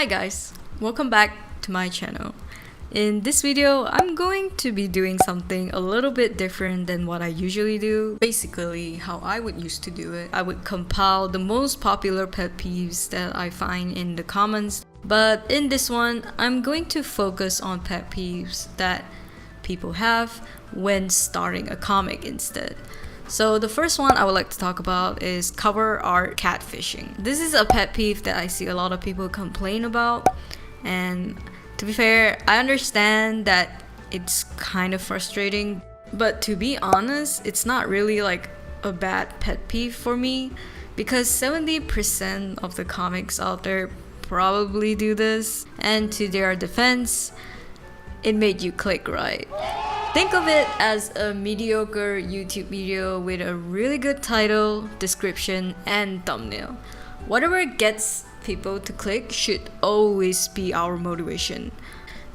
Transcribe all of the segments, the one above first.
Hi guys, welcome back to my channel. In this video, I'm going to be doing something a little bit different than what I usually do. Basically, how I would used to do it. I would compile the most popular pet peeves that I find in the comments. But in this one, I'm going to focus on pet peeves that people have when starting a comic instead. So the first one I would like to talk about is cover art catfishing. This is a pet peeve that I see a lot of people complain about, and to be fair, I understand that it's kind of frustrating, but to be honest, it's not really like a bad pet peeve for me because 70% of the comics out there probably do this, and to their defense, it made you click, right? Think of it as a mediocre YouTube video with a really good title, description, and thumbnail. Whatever gets people to click should always be our motivation,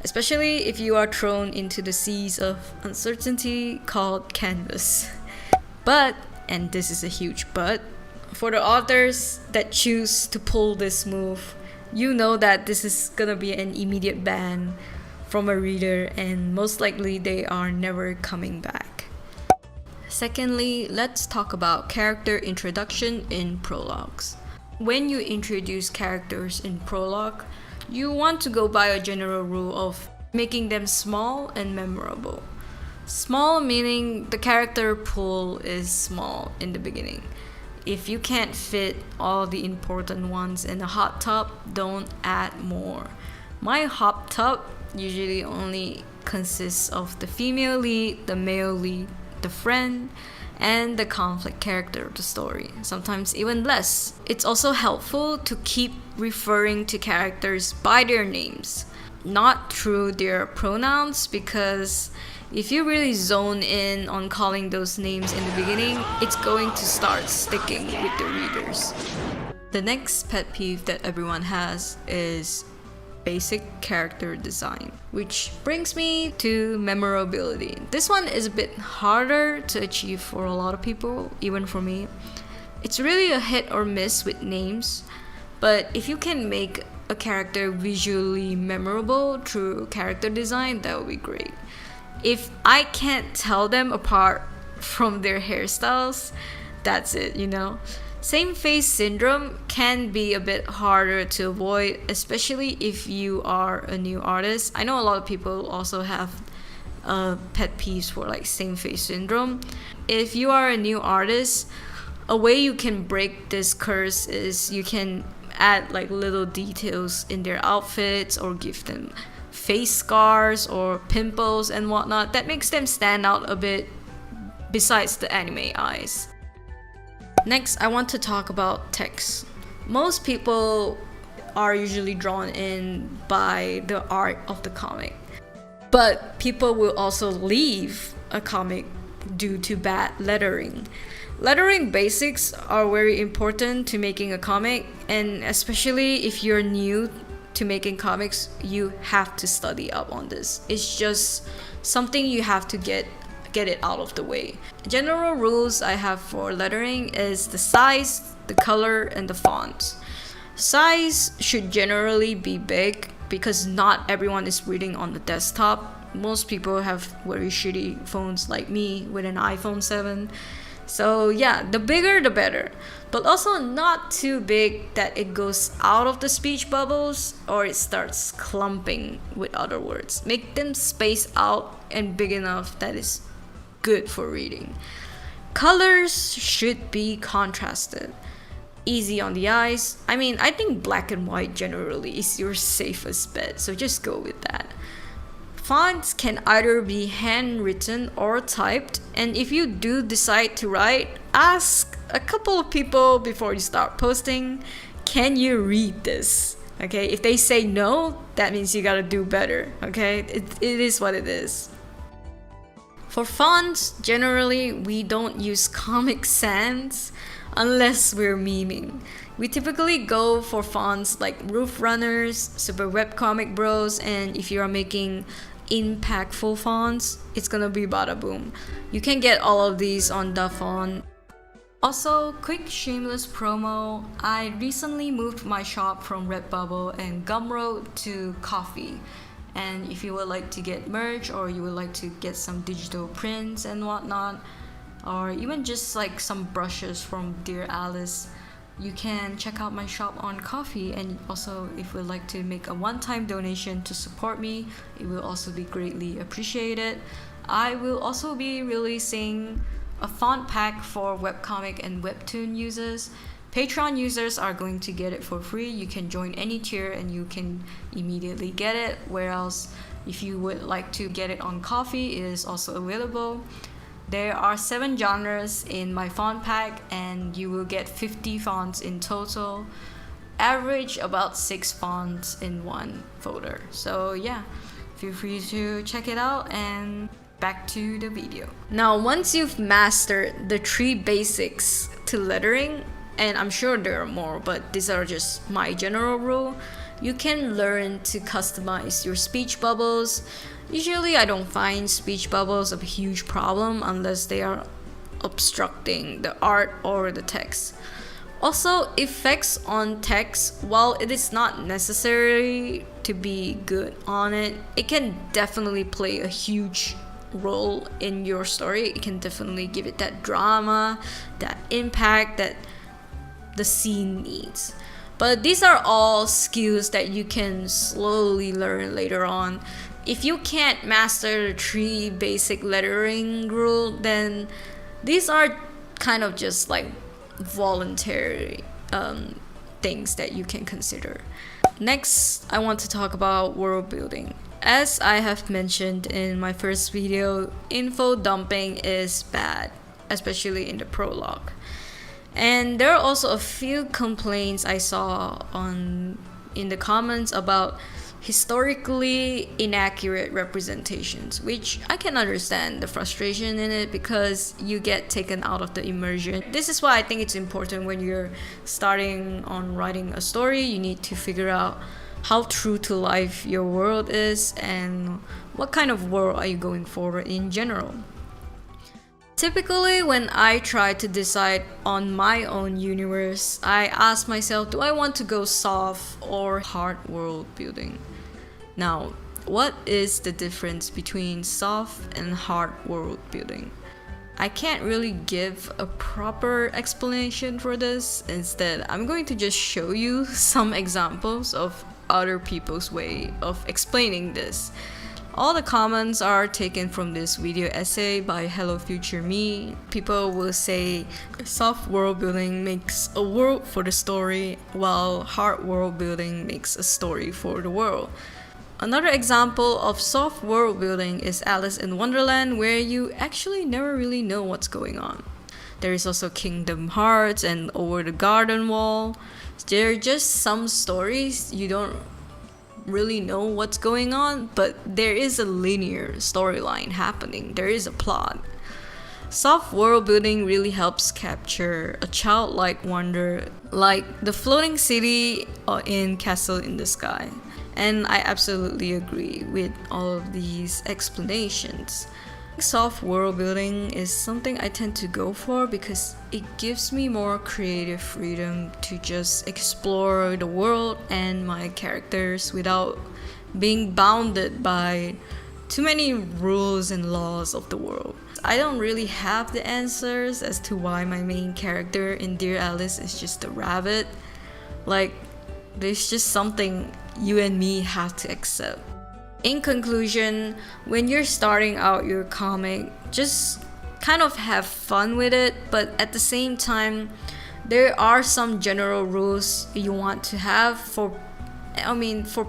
especially if you are thrown into the seas of uncertainty called canvas. But, and this is a huge but, for the authors that choose to pull this move, you know that this is gonna be an immediate ban from a reader, and most likely they are never coming back. Secondly, let's talk about character introduction in prologues. When you introduce characters in prologue, you want to go by a general rule of making them small and memorable. Small meaning the character pool is small in the beginning. If you can't fit all the important ones in a hot tub, don't add more. My hot tub usually only consists of the female lead, the male lead, the friend, and the conflict character of the story, sometimes even less. It's also helpful to keep referring to characters by their names, not through their pronouns, because if you really zone in on calling those names in the beginning, it's going to start sticking with the readers. The next pet peeve that everyone has is basic character design, which brings me to memorability. This one is a bit harder to achieve for a lot of people, even for me. It's really a hit or miss with names, but if you can make a character visually memorable through character design, that would be great. If I can't tell them apart from their hairstyles, that's it, you know? Same face syndrome can be a bit harder to avoid, especially if you are a new artist. I know a lot of people also have pet peeves for like same face syndrome. If you are a new artist, a way you can break this curse is you can add like little details in their outfits or give them face scars or pimples and whatnot that makes them stand out a bit besides the anime eyes. Next, I want to talk about text. Most people are usually drawn in by the art of the comic, but people will also leave a comic due to bad lettering. Lettering basics are very important to making a comic, and especially if you're new to making comics, you have to study up on this. It's just something you have to get it out of the way. General rules I have for lettering is the size, the color, and the font. Size should generally be big because not everyone is reading on the desktop. Most people have very shitty phones like me with an iPhone 7. So yeah, the bigger the better, but also not too big that it goes out of the speech bubbles or it starts clumping with other words. Make them spaced out and big enough that is good for reading. Colors should be contrasted, easy on the eyes. I mean, I think black and white generally is your safest bet, so just go with that. Fonts can either be handwritten or typed, and if you do decide to write, ask a couple of people before you start posting, can you read this? Okay, if they say no, that means you gotta do better, okay? It is what it is. For fonts, generally, we don't use Comic Sans unless we're memeing. We typically go for fonts like Roof Runners, Super Webcomic Bros, and if you are making impactful fonts, it's gonna be Bada Boom. You can get all of these on Dafont. Also, quick shameless promo, I recently moved my shop from Redbubble and Gumroad to Ko-fi. And if you would like to get merch or you would like to get some digital prints and whatnot, or even just like some brushes from Dear Alice, you can check out my shop on Ko-fi. And also, if you would like to make a one-time donation to support me, it will also be greatly appreciated. I will also be releasing a font pack for webcomic and webtoon users. Patreon users are going to get it for free. You can join any tier and you can immediately get it. Whereas if you would like to get it on Ko-fi, it is also available. There are 7 genres in my font pack and you will get 50 fonts in total. Average about 6 fonts in one folder. So yeah, feel free to check it out, and back to the video. Now, once you've mastered the 3 basics to lettering, and I'm sure there are more, but these are just my general rule, you can learn to customize your speech bubbles. Usually I don't find speech bubbles a huge problem unless they are obstructing the art or the text. Also, effects on text, while it is not necessary to be good on it, it can definitely play a huge role in your story. It can definitely give it that drama, that impact that the scene needs. But these are all skills that you can slowly learn later on. If you can't master the 3 basic lettering rule, then these are kind of just like voluntary things that you can consider. Next, I want to talk about world building. As I have mentioned in my first video, info dumping is bad, especially in the prologue. And there are also a few complaints I saw in the comments about historically inaccurate representations, which I can understand the frustration in it because you get taken out of the immersion. This is why I think it's important when you're starting on writing a story, you need to figure out how true to life your world is and what kind of world are you going for in general. Typically, when I try to decide on my own universe, I ask myself, do I want to go soft or hard world building? Now, what is the difference between soft and hard world building? I can't really give a proper explanation for this. Instead, I'm going to just show you some examples of other people's way of explaining this. All the comments are taken from this video essay by Hello Future Me. People will say soft world building makes a world for the story, while hard world building makes a story for the world. Another example of soft world building is Alice in Wonderland, where you actually never really know what's going on. There is also Kingdom Hearts and Over the Garden Wall. There are just some stories you don't really know what's going on, but there is a linear storyline happening. There is a plot. Soft world building really helps capture a childlike wonder, like the floating city in Castle in the Sky. And I absolutely agree with all of these explanations. Soft world building is something I tend to go for because it gives me more creative freedom to just explore the world and my characters without being bounded by too many rules and laws of the world. I don't really have the answers as to why my main character in Dear Alice is just a rabbit. Like, there's just something you and me have to accept. In conclusion, when you're starting out your comic, just kind of have fun with it, but at the same time, there are some general rules you want to have for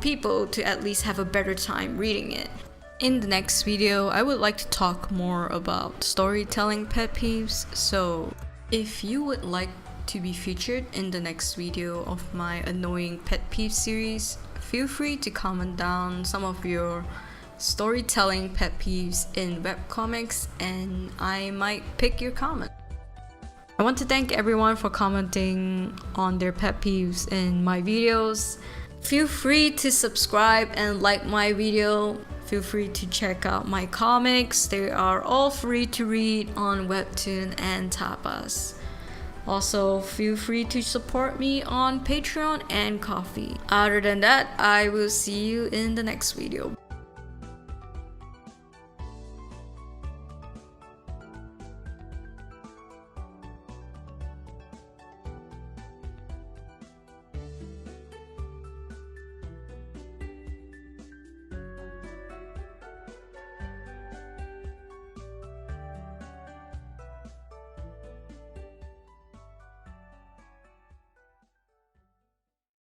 people to at least have a better time reading it. In the next video, I would like to talk more about storytelling pet peeves, so if you would like to be featured in the next video of my annoying pet peeve series, feel free to comment down some of your storytelling pet peeves in webcomics and I might pick your comment. I want to thank everyone for commenting on their pet peeves in my videos. Feel free to subscribe and like my video. Feel free to check out my comics. They are all free to read on Webtoon and Tapas. Also, feel free to support me on Patreon and Ko-fi. Other than that, I will see you in the next video.